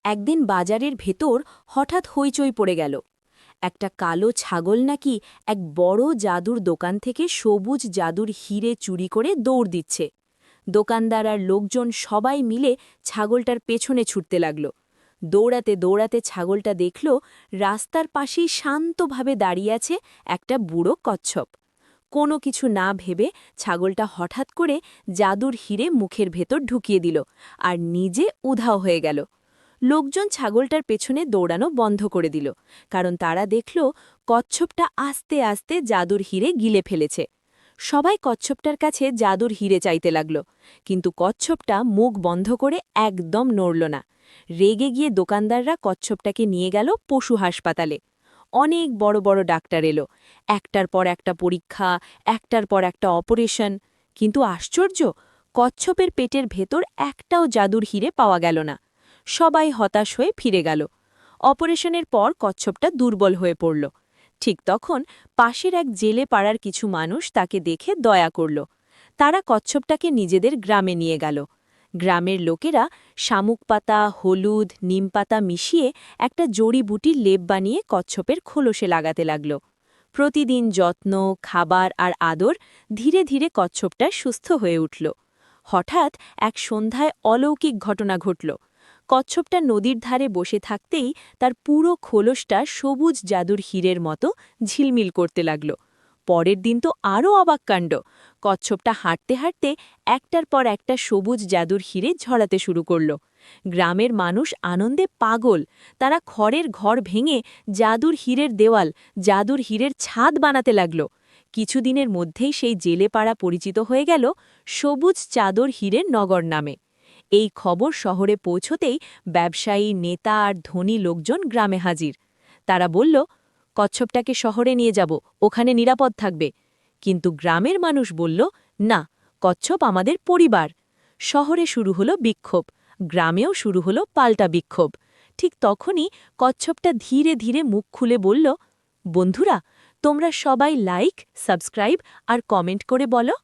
একদিন বাজারের ভেতর হঠাৎ হইচই পড়ে গেল। একটা কালো ছাগল নাকি এক বড় জাদুর দোকান থেকে সবুজ জাদুর হিরে চুরি করে দৌড় দিচ্ছে। দোকানদার আর লোকজন সবাই মিলে ছাগলটার পেছনে ছুটতে লাগল। দৌড়াতে দৌড়াতে ছাগলটা দেখল রাস্তার পাশেই শান্তভাবে দাঁড়িয়ে আছে একটা বুড়ো কচ্ছপ। কোনো কিছু না ভেবে ছাগলটা হঠাৎ করে জাদুর হিরে মুখের ভেতর ঢুকিয়ে দিল আর নিজে উধাও হয়ে গেল। লোকজন ছাগলটার পেছনে দৌড়ানো বন্ধ করে দিল, কারণ তারা দেখল কচ্ছপটা আস্তে আস্তে জাদুর হিরে গিলে ফেলেছে। সবাই কচ্ছপটার কাছে জাদুর হিরে চাইতে লাগল, কিন্তু কচ্ছপটা মুখ বন্ধ করে একদম নড়ল না। রেগে গিয়ে দোকানদাররা কচ্ছপটাকে নিয়ে গেল পশু হাসপাতালে। অনেক বড় বড় ডাক্তার এলো, একটার পর একটা পরীক্ষা, একটার পর একটা অপারেশন। কিন্তু আশ্চর্য, কচ্ছপের পেটের ভেতর একটাও জাদুর হিরে পাওয়া গেল না। সবাই হতাশ হয়ে ফিরে গেল। অপারেশনের পর কচ্ছপটা দুর্বল হয়ে পড়ল। ঠিক তখন পাশের এক জেলে পাড়ার কিছু মানুষ তাকে দেখে দয়া করল। তারা কচ্ছপটাকে নিজেদের গ্রামে নিয়ে গেল। গ্রামের লোকেরা শামুক পাতা, হলুদ, নিমপাতা মিশিয়ে একটা জড়িবুটির লেপ বানিয়ে কচ্ছপের খোলসে লাগাতে লাগল। প্রতিদিন যত্ন, খাবার আর আদর ধীরে ধীরে কচ্ছপটা সুস্থ হয়ে উঠল। হঠাৎ এক সন্ধ্যায় অলৌকিক ঘটনা ঘটল। কচ্ছপটা নদীর ধারে বসে থাকতেই তার পুরো খোলসটা সবুজ জাদুর হীরের মতো ঝিলমিল করতে লাগল। পরের দিন তো আরও অবাক কাণ্ড। কচ্ছপটা হাঁটতে হাঁটতে একটার পর একটা সবুজ জাদুর হীরে ঝরাতে শুরু করল। গ্রামের মানুষ আনন্দে পাগল। তারা খড়ের ঘর ভেঙে জাদুর হীরের দেওয়াল, জাদুর হীরের ছাদ বানাতে লাগল। কিছুদিনের মধ্যেই সেই জেলে পাড়া পরিচিত হয়ে গেল সবুজ চাদর হীরের নগর নামে। এই খবর শহরে পৌঁছতেই ব্যবসায়ী, নেতা আর ধনী লোকজন গ্রামে হাজির। তারা বলল, কচ্ছপটাকে শহরে নিয়ে যাব, ওখানে নিরাপদ থাকবে। কিন্তু গ্রামের মানুষ বলল, না, কচ্ছপ আমাদের পরিবার। শহরে শুরু হলো বিক্ষোভ, গ্রামেও শুরু হলো পাল্টা বিক্ষোভ। ঠিক তখনই কচ্ছপটা ধীরে ধীরে মুখ খুলে বলল, বন্ধুরা, তোমরা সবাই লাইক, সাবস্ক্রাইব আর কমেন্ট করে বলো